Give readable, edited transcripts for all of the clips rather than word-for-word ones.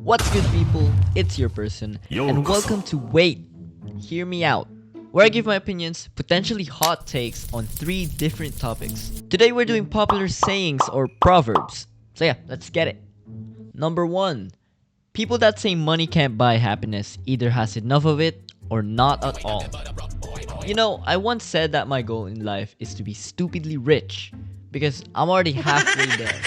What's good, people? It's your person, and welcome to Wait, Hear Me Out, where I give my opinions, potentially hot takes on 3 different topics. Today we're doing popular sayings or proverbs. So yeah, let's get it. Number 1. People that say money can't buy happiness either has enough of it or not at all. You know, I once said that my goal in life is to be stupidly rich because I'm already halfway there.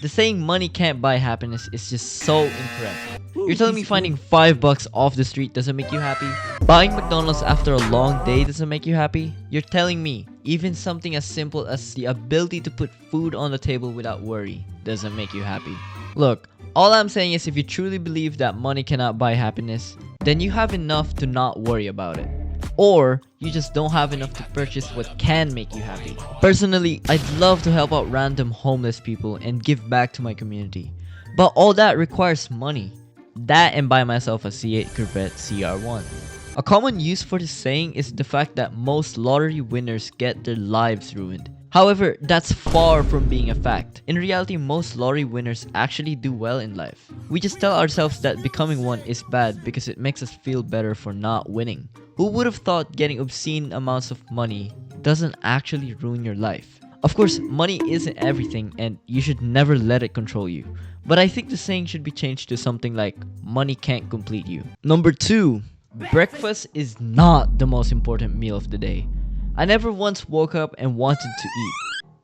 The saying money can't buy happiness is just so incorrect. You're telling me finding $5 off the street doesn't make you happy? Buying McDonald's after a long day doesn't make you happy? You're telling me even something as simple as the ability to put food on the table without worry doesn't make you happy? Look, all I'm saying is if you truly believe that money cannot buy happiness, then you have enough to not worry about it. Or you just don't have enough to purchase what can make you happy. Personally, I'd love to help out random homeless people and give back to my community. But all that requires money. That and buy myself a C8 Corvette CR1. A common use for this saying is the fact that most lottery winners get their lives ruined. However, that's far from being a fact. In reality, most lottery winners actually do well in life. We just tell ourselves that becoming one is bad because it makes us feel better for not winning. Who would have thought getting obscene amounts of money doesn't actually ruin your life? Of course, money isn't everything and you should never let it control you. But I think the saying should be changed to something like, money can't complete you. Number 2. Breakfast is not the most important meal of the day. I never once woke up and wanted to eat.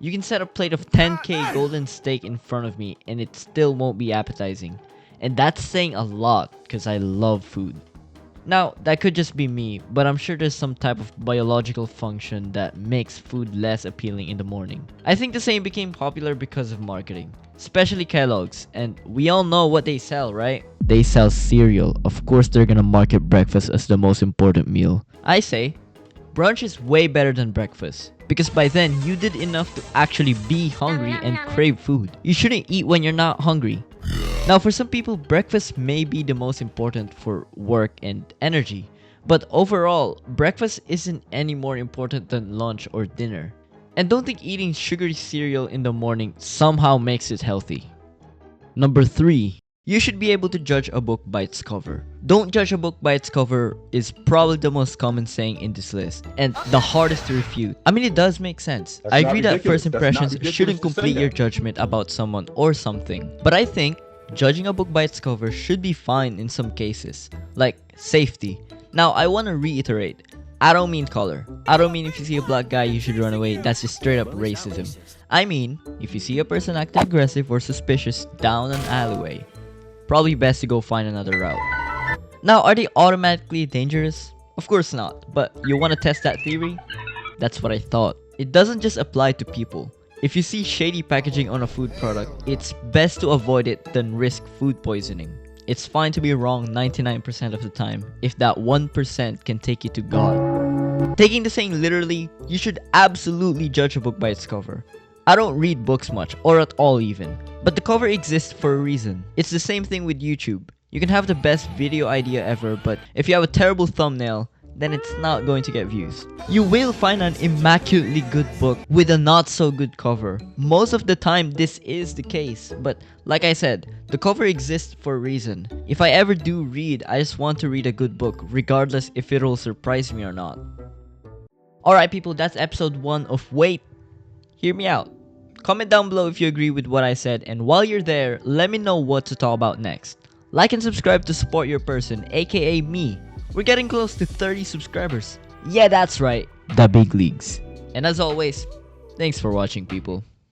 You can set a plate of 10k golden steak in front of me and it still won't be appetizing. And that's saying a lot because I love food. Now, that could just be me, but I'm sure there's some type of biological function that makes food less appealing in the morning. I think the saying became popular because of marketing, especially Kellogg's, and we all know what they sell, right? They sell cereal. Of course they're gonna market breakfast as the most important meal. I say, brunch is way better than breakfast, because by then you did enough to actually be hungry and crave food. You shouldn't eat when you're not hungry. Now, for some people, breakfast may be the most important for work and energy. But overall, breakfast isn't any more important than lunch or dinner. And don't think eating sugary cereal in the morning somehow makes it healthy. Number 3. You should be able to judge a book by its cover. Don't judge a book by its cover is probably the most common saying in this list, and the hardest to refute. I mean, it does make sense. I agree that first impressions shouldn't complete your judgment about someone or something. But I think judging a book by its cover should be fine in some cases, like safety. Now, I want to reiterate, I don't mean color. I don't mean if you see a black guy, you should run away. That's just straight up racism. I mean, if you see a person acting aggressive or suspicious down an alleyway, probably best to go find another route. Now, are they automatically dangerous? Of course not, but you want to test that theory? That's what I thought. It doesn't just apply to people. If you see shady packaging on a food product, it's best to avoid it than risk food poisoning. It's fine to be wrong 99% of the time if that 1% can take you to God. Taking the saying literally, you should absolutely judge a book by its cover. I don't read books much, or at all even. But the cover exists for a reason. It's the same thing with YouTube. You can have the best video idea ever, but if you have a terrible thumbnail, then it's not going to get views. You will find an immaculately good book with a not so good cover. Most of the time this is the case, but like I said, the cover exists for a reason. If I ever do read, I just want to read a good book, regardless if it'll surprise me or not. Alright people, that's episode 1 of Wait, Hear Me Out. Comment down below if you agree with what I said, and while you're there, let me know what to talk about next. Like and subscribe to support your person, aka me. We're getting close to 30 subscribers. Yeah, that's right, the big leagues. And as always, thanks for watching, people.